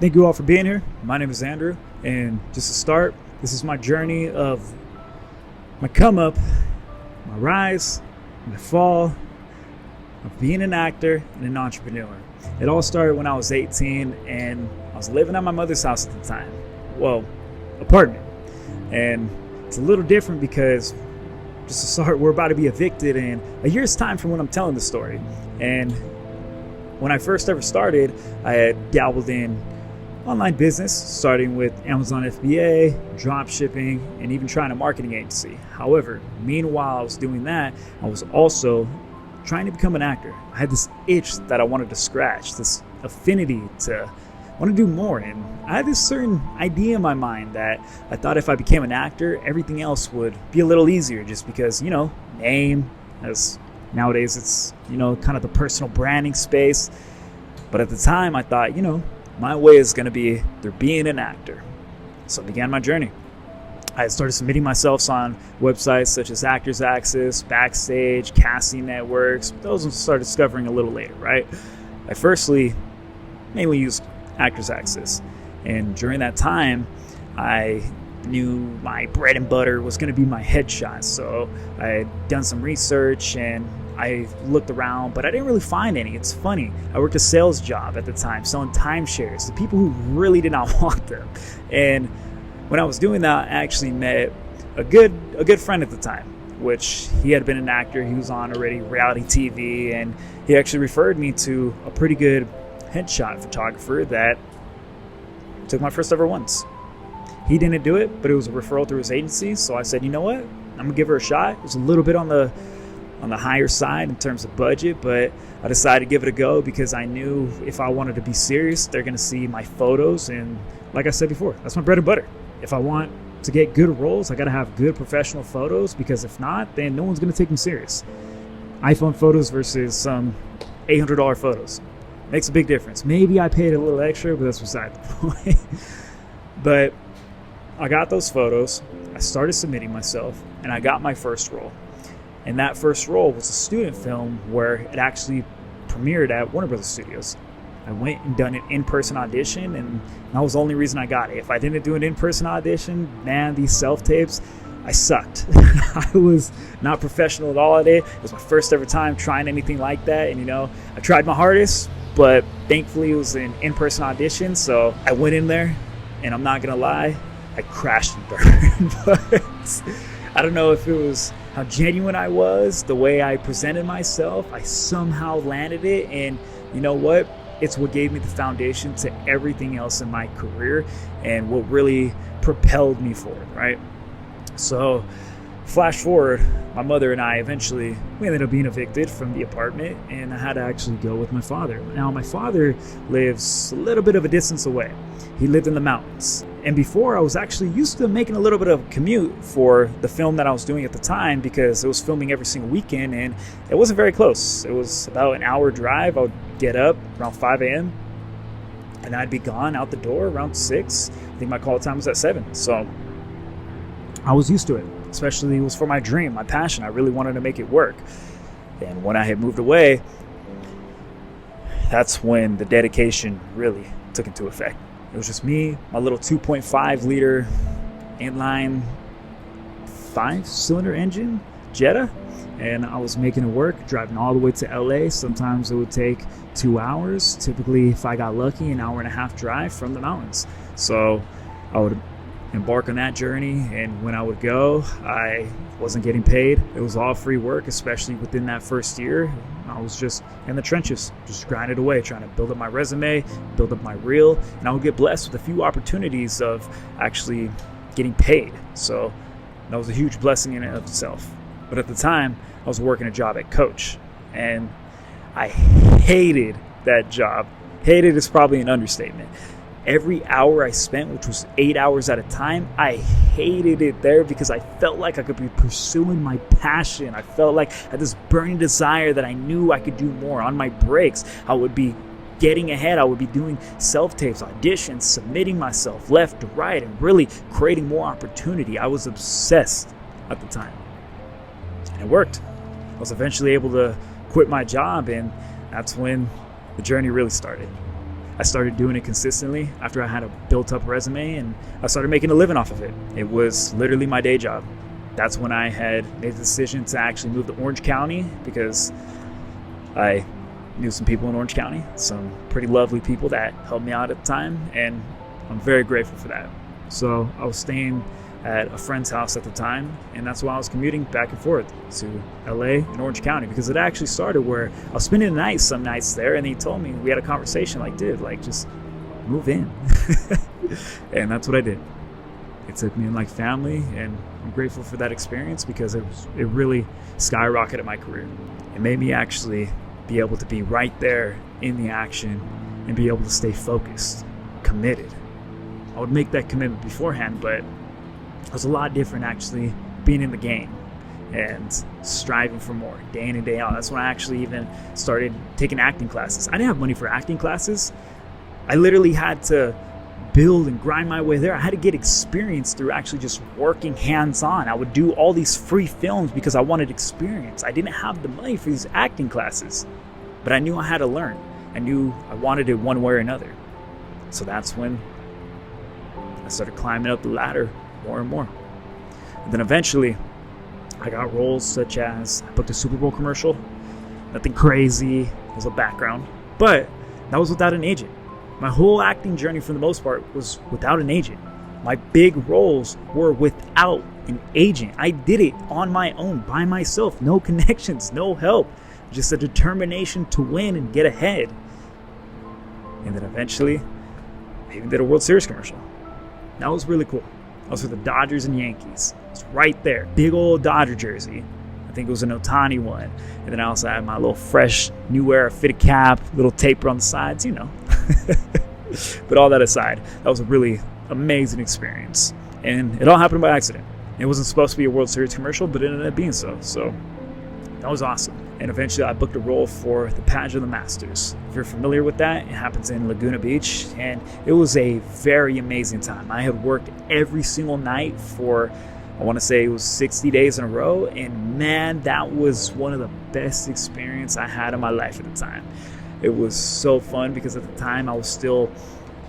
Thank you all for being here. My name is Andrew, and just to start, this is my journey of my come up, my rise, my fall, of being an actor and an entrepreneur. It all started when I was 18 and I was living at my mother's house at the time. Well, apartment. And it's a little different because, just to start, we're about to be evicted in a year's time from when I'm telling the story. And when I first ever started, I had dabbled in online business, starting with Amazon FBA, drop shipping, and even trying a marketing agency. However, meanwhile I was doing that, I was also trying to become an actor. I had this itch that I wanted to scratch, this affinity to want to do more. And I had this certain idea in my mind that I thought if I became an actor, everything else would be a little easier, just because, name, as nowadays it's, kind of the personal branding space. But at the time I thought, my way is going to be through being an actor. So I began my journey. I started submitting myself on websites such as Actors Access, Backstage, casting networks. Those I started discovering a little later, right? I firstly mainly used Actors Access. And during that time, I knew my bread and butter was going to be my headshot. So I had done some research and I looked around, but I didn't really find any. It's funny. I worked a sales job at the time, selling timeshares to people who really did not want them. And when I was doing that, I actually met a good friend at the time, which he had been an actor. He was on already reality TV, and he actually referred me to a pretty good headshot photographer that took my first ever ones. He didn't do it, but it was a referral through his agency. So I said, you know what? I'm gonna give her a shot. It was a little bit on the higher side in terms of budget, but I decided to give it a go because I knew if I wanted to be serious, they're going to see my photos. And like I said before, that's my bread and butter. If I want to get good roles, I got to have good professional photos, because if not, then no one's going to take me serious. iPhone photos versus some $800 photos makes a big difference. Maybe I paid a little extra, but that's beside the point. But I got those photos, I started submitting myself, and I got my first role. And that first role was a student film where it actually premiered at Warner Brothers Studios. I went and done an in-person audition, and that was the only reason I got it. If I didn't do an in-person audition, man, these self-tapes, I sucked. I was not professional at all at it. It was my first ever time trying anything like that. And, I tried my hardest, but thankfully it was an in-person audition. So I went in there, and I'm not going to lie, I crashed and burned. But I don't know if it was how genuine I was, the way I presented myself. I somehow landed it, and you know what? It's what gave me the foundation to everything else in my career and what really propelled me forward, right? So flash forward, my mother and I we ended up being evicted from the apartment, and I had to actually go with my father. Now, my father lives a little bit of a distance away. He lived in the mountains. And before, I was actually used to making a little bit of a commute for the film that I was doing at the time, because it was filming every single weekend, and it wasn't very close. It was about an hour drive. I would get up around 5 a.m. and I'd be gone out the door around 6. I think my call time was at 7. So I was used to it, especially it was for my dream, my passion. I really wanted to make it work. And when I had moved away, that's when the dedication really took into effect. It was just me, my little 2.5 liter inline 5-cylinder engine Jetta, and I was making it work, driving all the way to LA. Sometimes it would take 2 hours. Typically, if I got lucky, an hour and a half drive from the mountains. So I would embark on that journey, and when I would go, I wasn't getting paid. It was all free work, especially within that first year. I was just in the trenches, just grinding away, trying to build up my resume, build up my reel, and I would get blessed with a few opportunities of actually getting paid. So that was a huge blessing in and of itself. But at the time, I was working a job at Coach, and I hated that job. Hated is probably an understatement. Every hour I spent, which was 8 hours at a time, I hated it there because I felt like I could be pursuing my passion. I felt like I had this burning desire that I knew I could do more. On my breaks, I would be getting ahead. I would be doing self-tapes, auditions, submitting myself left to right, and really creating more opportunity. I was obsessed at the time. And it worked. I was eventually able to quit my job, and that's when the journey really started. I started doing it consistently after I had a built up resume, and I started making a living off of it. It was literally my day job. That's when I had made the decision to actually move to Orange County, because I knew some people in Orange County, some pretty lovely people that helped me out at the time, and I'm very grateful for that. So I was staying at a friend's house at the time, and that's why I was commuting back and forth to LA and Orange County, because it actually started where I was spending the night some nights there, and he told me, we had a conversation like, dude, like, just move in. And that's what I did. It took me in like family, and I'm grateful for that experience, because it really skyrocketed my career. It made me actually be able to be right there in the action and be able to stay focused, committed. I would make that commitment beforehand, but it was a lot different actually being in the game and striving for more day in and day out. That's when I actually even started taking acting classes. I didn't have money for acting classes. I literally had to build and grind my way there. I had to get experience through actually just working hands-on. I would do all these free films because I wanted experience. I didn't have the money for these acting classes, but I knew I had to learn. I knew I wanted it one way or another. So that's when I started climbing up the ladder more and more. And then eventually I got roles such as I booked a Super Bowl commercial. Nothing crazy, it was a background, but that was without an agent. My whole acting journey for the most part was without an agent. My big roles were without an agent. I did it on my own, by myself, no connections, no help, just a determination to win and get ahead. And then eventually I even did a World Series commercial. That was really cool. I was for the Dodgers and Yankees. It's right there. Big old Dodger jersey. I think it was an Ohtani one. And then I also had my little fresh New Era fitted cap, little taper on the sides, you know. But all that aside, that was a really amazing experience. And it all happened by accident. It wasn't supposed to be a World Series commercial, but it ended up being so. So that was awesome. And eventually I booked a role for the Pageant of the Masters. If you're familiar with that, it happens in Laguna Beach, and it was a very amazing time. I had worked every single night for, I want to say it was 60 days in a row, and man, that was one of the best experiences I had in my life at the time. It was so fun because at the time I was still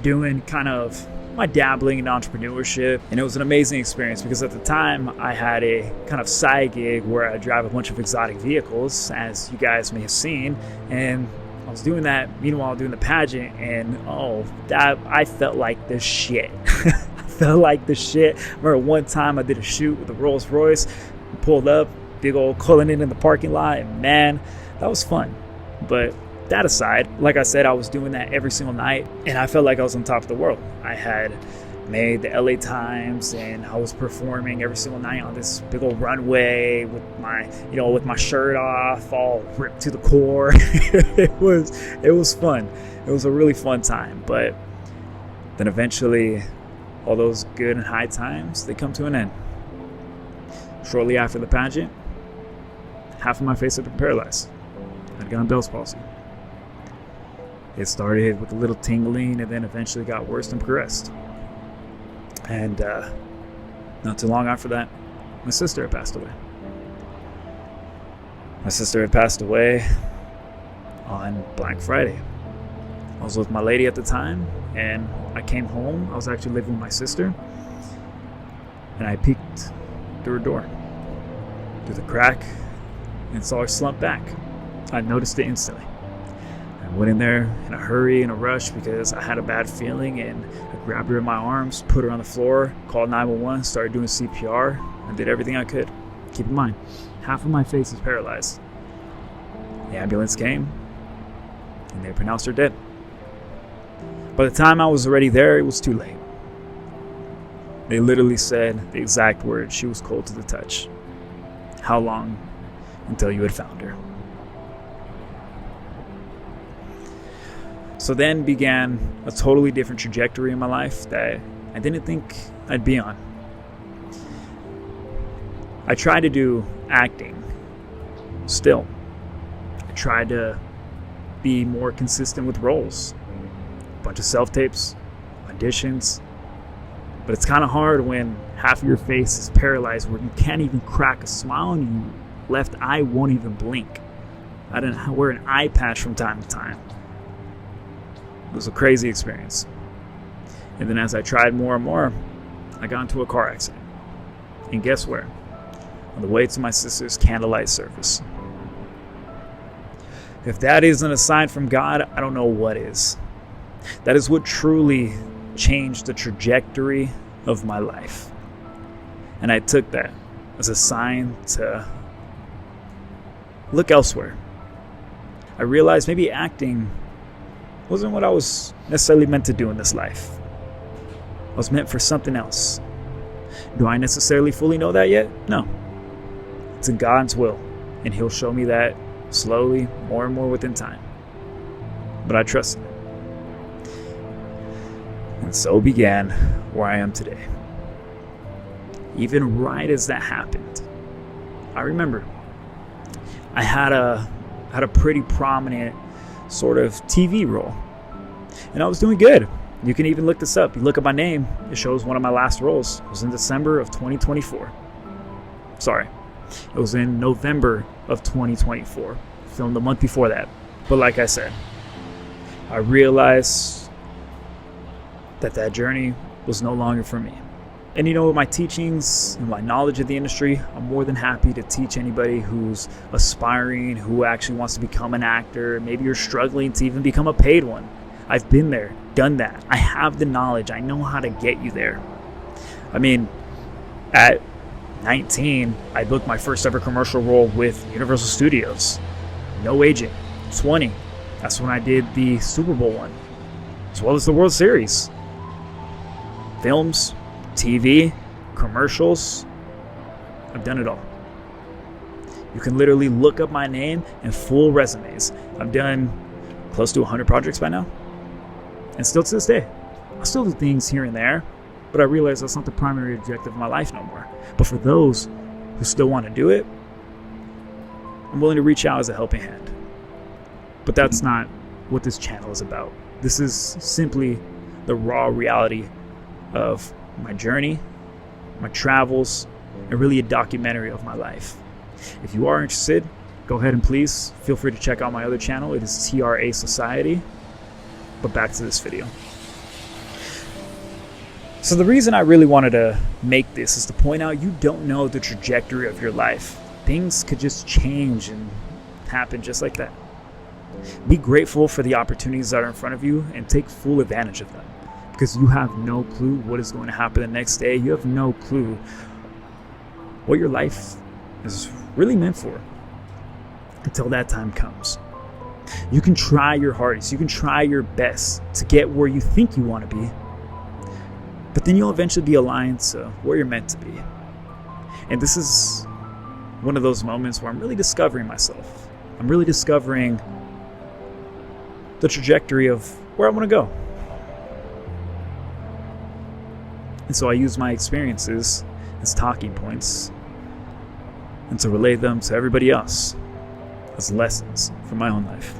doing kind of my dabbling in entrepreneurship, and it was an amazing experience because at the time I had a kind of side gig where I drive a bunch of exotic vehicles, as you guys may have seen, and I was doing that meanwhile doing the pageant, and I felt like the shit. I felt like the shit. I remember one time I did a shoot with a Rolls Royce, pulled up, big old Cullinan in the parking lot, and man, that was fun. But that aside, like I said, I was doing that every single night, and I felt like I was on top of the world. I had made the LA Times, and I was performing every single night on this big old runway with my shirt off, all ripped to the core. It was fun. It was a really fun time. But then eventually, all those good and high times, they come to an end. Shortly after the pageant, half of my face had been paralyzed. I'd gotten Bell's palsy. It started with a little tingling and then eventually got worse and progressed. And not too long after that, my sister had passed away. My sister had passed away on Black Friday. I was with my lady at the time, and I came home. I was actually living with my sister, and I peeked through her door, through the crack, and saw her slump back. I noticed it instantly. I went in there in a hurry, in a rush, because I had a bad feeling, and I grabbed her in my arms, put her on the floor, called 911, started doing CPR, and did everything I could. Keep in mind, half of my face is paralyzed. The ambulance came, and they pronounced her dead. By the time I was already there, it was too late. They literally said the exact words, "She was cold to the touch. How long until you had found her?" So then began a totally different trajectory in my life that I didn't think I'd be on. I tried to do acting still. I tried to be more consistent with roles. A bunch of self-tapes, auditions. But it's kind of hard when half of your face is paralyzed where you can't even crack a smile and your left eye won't even blink. I didn't wear an eye patch from time to time. It was a crazy experience. And then as I tried more and more, I got into a car accident. And guess where? On the way to my sister's candlelight service. If that isn't a sign from God, I don't know what is. That is what truly changed the trajectory of my life. And I took that as a sign to look elsewhere. I realized maybe acting wasn't what I was necessarily meant to do in this life. I was meant for something else. Do I necessarily fully know that yet? No. It's in God's will, and He'll show me that slowly, more and more within time. But I trust Him. And so began where I am today. Even right as that happened, I remember I had a pretty prominent sort of TV role, and I was doing good. You can even look this up. You look at my name, it shows one of my last roles. It was in December of 2024. Sorry, it was in November of 2024. Filmed the month before that. But like I said, I realized that journey was no longer for me. And with my teachings and my knowledge of the industry, I'm more than happy to teach anybody who's aspiring, who actually wants to become an actor. Maybe you're struggling to even become a paid one. I've been there, done that. I have the knowledge. I know how to get you there. I mean, at 19, I booked my first ever commercial role with Universal Studios. No agent. 20, that's when I did the Super Bowl one, as well as the World Series. Films, TV, commercials, I've done it all. You can literally look up my name and full resumes. I've done close to 100 projects by now. And still to this day, I still do things here and there, but I realize that's not the primary objective of my life no more. But for those who still want to do it, I'm willing to reach out as a helping hand. But that's not what this channel is about. This is simply the raw reality of my journey, my travels, and really a documentary of my life. If you are interested, go ahead and please feel free to check out my other channel. It is TRA Society. But back to this video. So the reason I really wanted to make this is to point out you don't know the trajectory of your life. Things could just change and happen just like that. Be grateful for the opportunities that are in front of you and take full advantage of them. Because you have no clue what is going to happen the next day. You have no clue what your life is really meant for until that time comes. You can try your hardest. You can try your best to get where you think you want to be. But then you'll eventually be aligned to where you're meant to be. And this is one of those moments where I'm really discovering myself. I'm really discovering the trajectory of where I want to go. And so I use my experiences as talking points and to relay them to everybody else as lessons from my own life.